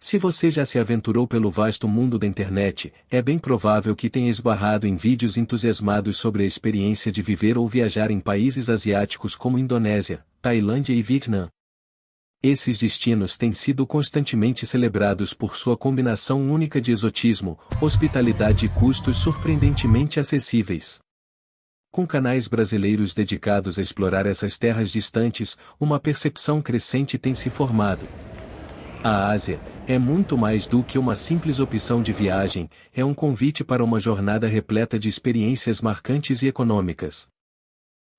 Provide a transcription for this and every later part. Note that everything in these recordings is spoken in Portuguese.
Se você já se aventurou pelo vasto mundo da internet, é bem provável que tenha esbarrado em vídeos entusiasmados sobre a experiência de viver ou viajar em países asiáticos como Indonésia, Tailândia e Vietnã. Esses destinos têm sido constantemente celebrados por sua combinação única de exotismo, hospitalidade e custos surpreendentemente acessíveis. Com canais brasileiros dedicados a explorar essas terras distantes, uma percepção crescente tem se formado. A Ásia é muito mais do que uma simples opção de viagem, é um convite para uma jornada repleta de experiências marcantes e econômicas.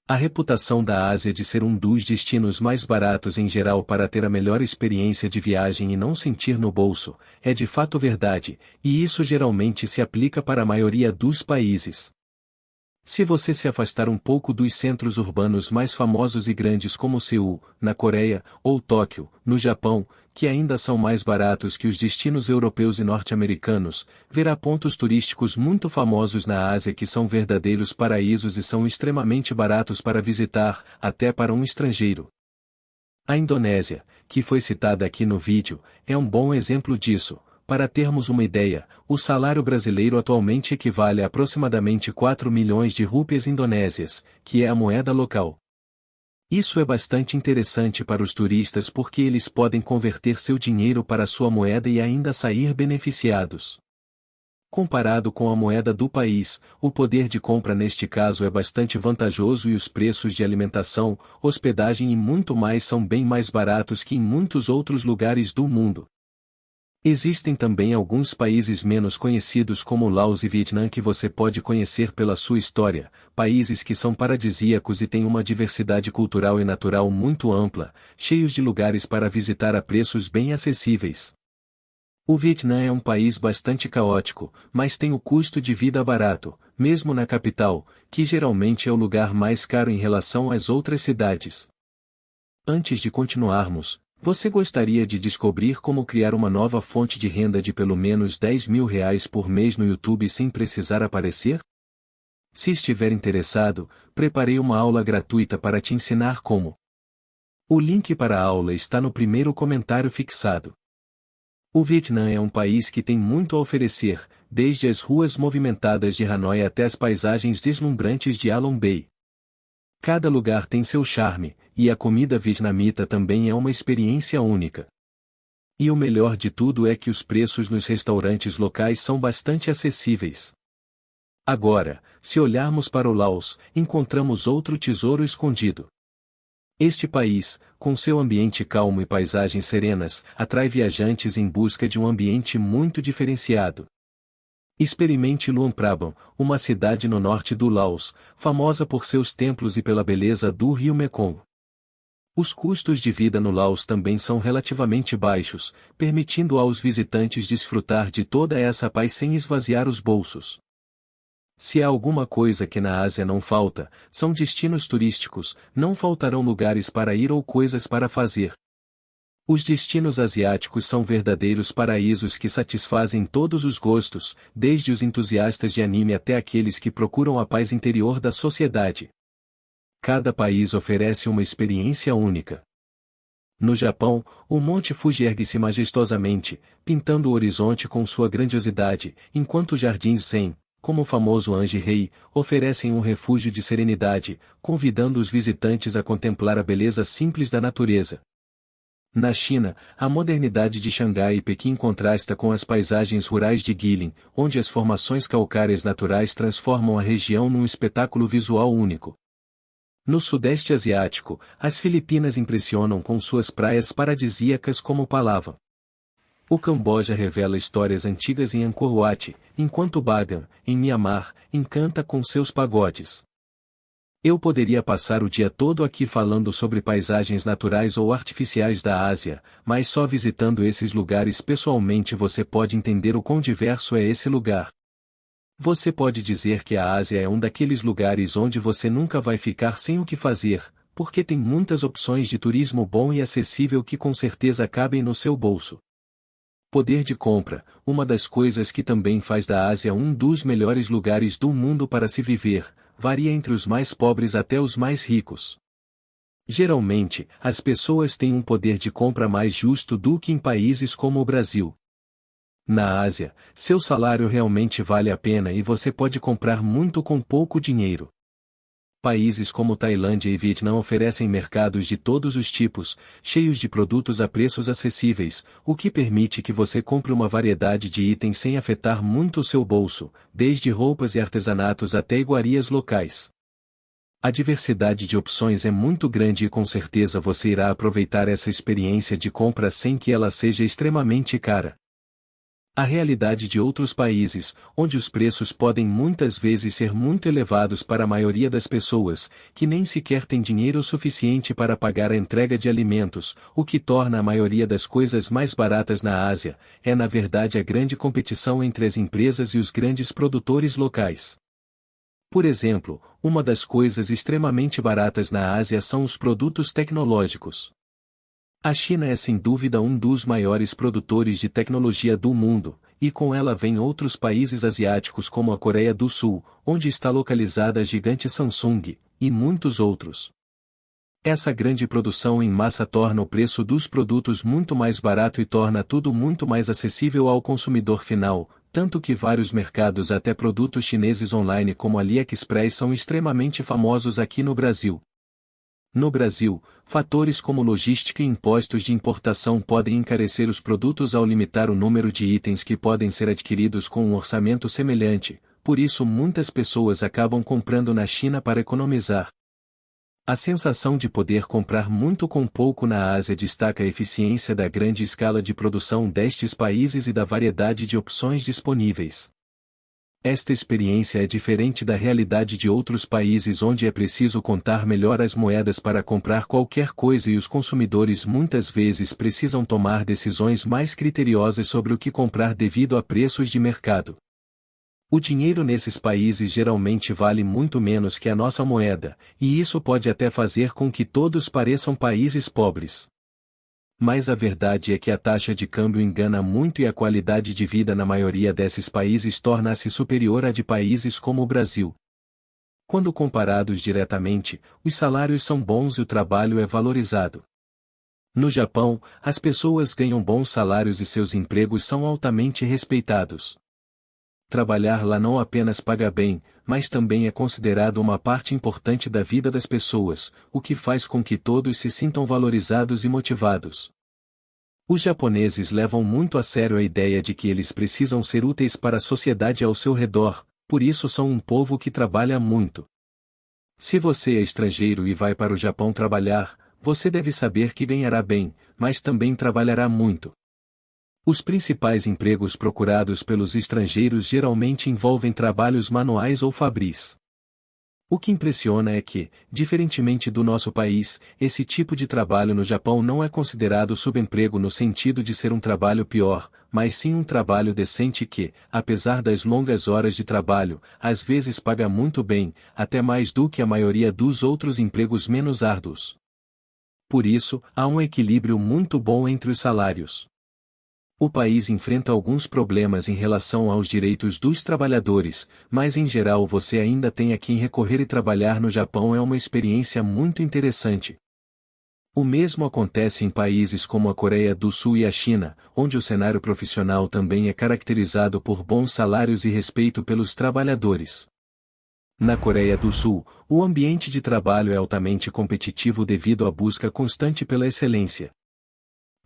A reputação da Ásia de ser um dos destinos mais baratos em geral para ter a melhor experiência de viagem e não sentir no bolso, é de fato verdade, e isso geralmente se aplica para a maioria dos países. Se você se afastar um pouco dos centros urbanos mais famosos e grandes como Seul, na Coreia, ou Tóquio, no Japão, que ainda são mais baratos que os destinos europeus e norte-americanos, verá pontos turísticos muito famosos na Ásia que são verdadeiros paraísos e são extremamente baratos para visitar, até para um estrangeiro. A Indonésia, que foi citada aqui no vídeo, é um bom exemplo disso. Para termos uma ideia, o salário brasileiro atualmente equivale a aproximadamente 4 milhões de rúpias indonésias, que é a moeda local. Isso é bastante interessante para os turistas porque eles podem converter seu dinheiro para sua moeda e ainda sair beneficiados. Comparado com a moeda do país, o poder de compra neste caso é bastante vantajoso e os preços de alimentação, hospedagem e muito mais são bem mais baratos que em muitos outros lugares do mundo. Existem também alguns países menos conhecidos como Laos e Vietnã que você pode conhecer pela sua história, países que são paradisíacos e têm uma diversidade cultural e natural muito ampla, cheios de lugares para visitar a preços bem acessíveis. O Vietnã é um país bastante caótico, mas tem o custo de vida barato, mesmo na capital, que geralmente é o lugar mais caro em relação às outras cidades. Antes de continuarmos, você gostaria de descobrir como criar uma nova fonte de renda de pelo menos R$ 10.000 por mês no YouTube sem precisar aparecer? Se estiver interessado, preparei uma aula gratuita para te ensinar como. O link para a aula está no primeiro comentário fixado. O Vietnã é um país que tem muito a oferecer, desde as ruas movimentadas de Hanoi até as paisagens deslumbrantes de Along Bay. Cada lugar tem seu charme, e a comida vietnamita também é uma experiência única. E o melhor de tudo é que os preços nos restaurantes locais são bastante acessíveis. Agora, se olharmos para o Laos, encontramos outro tesouro escondido. Este país, com seu ambiente calmo e paisagens serenas, atrai viajantes em busca de um ambiente muito diferenciado. Experimente Luang Prabang, uma cidade no norte do Laos, famosa por seus templos e pela beleza do rio Mekong. Os custos de vida no Laos também são relativamente baixos, permitindo aos visitantes desfrutar de toda essa paz sem esvaziar os bolsos. Se há alguma coisa que na Ásia não falta, são destinos turísticos, não faltarão lugares para ir ou coisas para fazer. Os destinos asiáticos são verdadeiros paraísos que satisfazem todos os gostos, desde os entusiastas de anime até aqueles que procuram a paz interior da sociedade. Cada país oferece uma experiência única. No Japão, o Monte Fuji ergue-se majestosamente, pintando o horizonte com sua grandiosidade, enquanto os jardins Zen, como o famoso Anji-rei, oferecem um refúgio de serenidade, convidando os visitantes a contemplar a beleza simples da natureza. Na China, a modernidade de Xangai e Pequim contrasta com as paisagens rurais de Guilin, onde as formações calcárias naturais transformam a região num espetáculo visual único. No Sudeste Asiático, as Filipinas impressionam com suas praias paradisíacas como Palawan. O Camboja revela histórias antigas em Angkor Wat, enquanto Bagan, em Mianmar, encanta com seus pagodes. Eu poderia passar o dia todo aqui falando sobre paisagens naturais ou artificiais da Ásia, mas só visitando esses lugares pessoalmente você pode entender o quão diverso é esse lugar. Você pode dizer que a Ásia é um daqueles lugares onde você nunca vai ficar sem o que fazer, porque tem muitas opções de turismo bom e acessível que com certeza cabem no seu bolso. Poder de compra, uma das coisas que também faz da Ásia um dos melhores lugares do mundo para se viver, varia entre os mais pobres até os mais ricos. Geralmente, as pessoas têm um poder de compra mais justo do que em países como o Brasil. Na Ásia, seu salário realmente vale a pena e você pode comprar muito com pouco dinheiro. Países como Tailândia e Vietnã oferecem mercados de todos os tipos, cheios de produtos a preços acessíveis, o que permite que você compre uma variedade de itens sem afetar muito o seu bolso, desde roupas e artesanatos até iguarias locais. A diversidade de opções é muito grande e com certeza você irá aproveitar essa experiência de compra sem que ela seja extremamente cara. A realidade de outros países, onde os preços podem muitas vezes ser muito elevados para a maioria das pessoas, que nem sequer têm dinheiro suficiente para pagar a entrega de alimentos, o que torna a maioria das coisas mais baratas na Ásia, é na verdade a grande competição entre as empresas e os grandes produtores locais. Por exemplo, uma das coisas extremamente baratas na Ásia são os produtos tecnológicos. A China é sem dúvida um dos maiores produtores de tecnologia do mundo, e com ela vêm outros países asiáticos como a Coreia do Sul, onde está localizada a gigante Samsung, e muitos outros. Essa grande produção em massa torna o preço dos produtos muito mais barato e torna tudo muito mais acessível ao consumidor final, tanto que vários mercados até produtos chineses online como AliExpress são extremamente famosos aqui no Brasil. No Brasil, fatores como logística e impostos de importação podem encarecer os produtos ao limitar o número de itens que podem ser adquiridos com um orçamento semelhante, por isso muitas pessoas acabam comprando na China para economizar. A sensação de poder comprar muito com pouco na Ásia destaca a eficiência da grande escala de produção destes países e da variedade de opções disponíveis. Esta experiência é diferente da realidade de outros países onde é preciso contar melhor as moedas para comprar qualquer coisa e os consumidores muitas vezes precisam tomar decisões mais criteriosas sobre o que comprar devido a preços de mercado. O dinheiro nesses países geralmente vale muito menos que a nossa moeda, e isso pode até fazer com que todos pareçam países pobres. Mas a verdade é que a taxa de câmbio engana muito e a qualidade de vida na maioria desses países torna-se superior à de países como o Brasil. Quando comparados diretamente, os salários são bons e o trabalho é valorizado. No Japão, as pessoas ganham bons salários e seus empregos são altamente respeitados. Trabalhar lá não apenas paga bem, mas também é considerado uma parte importante da vida das pessoas, o que faz com que todos se sintam valorizados e motivados. Os japoneses levam muito a sério a ideia de que eles precisam ser úteis para a sociedade ao seu redor, por isso são um povo que trabalha muito. Se você é estrangeiro e vai para o Japão trabalhar, você deve saber que ganhará bem, mas também trabalhará muito. Os principais empregos procurados pelos estrangeiros geralmente envolvem trabalhos manuais ou fabris. O que impressiona é que, diferentemente do nosso país, esse tipo de trabalho no Japão não é considerado subemprego no sentido de ser um trabalho pior, mas sim um trabalho decente que, apesar das longas horas de trabalho, às vezes paga muito bem, até mais do que a maioria dos outros empregos menos árduos. Por isso, há um equilíbrio muito bom entre os salários. O país enfrenta alguns problemas em relação aos direitos dos trabalhadores, mas em geral você ainda tem a quem recorrer e trabalhar no Japão é uma experiência muito interessante. O mesmo acontece em países como a Coreia do Sul e a China, onde o cenário profissional também é caracterizado por bons salários e respeito pelos trabalhadores. Na Coreia do Sul, o ambiente de trabalho é altamente competitivo devido à busca constante pela excelência.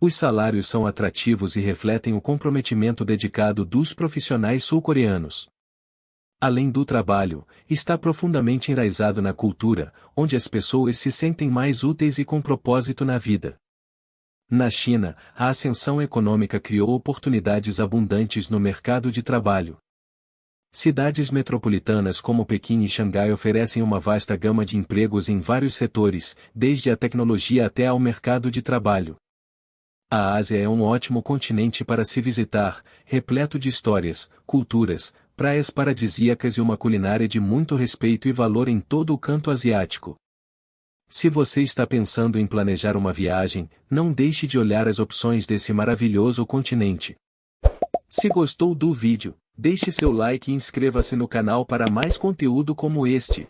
Os salários são atrativos e refletem o comprometimento dedicado dos profissionais sul-coreanos. Além do trabalho, está profundamente enraizado na cultura, onde as pessoas se sentem mais úteis e com propósito na vida. Na China, a ascensão econômica criou oportunidades abundantes no mercado de trabalho. Cidades metropolitanas como Pequim e Xangai oferecem uma vasta gama de empregos em vários setores, desde a tecnologia até ao mercado de trabalho. A Ásia é um ótimo continente para se visitar, repleto de histórias, culturas, praias paradisíacas e uma culinária de muito respeito e valor em todo o canto asiático. Se você está pensando em planejar uma viagem, não deixe de olhar as opções desse maravilhoso continente. Se gostou do vídeo, deixe seu like e inscreva-se no canal para mais conteúdo como este.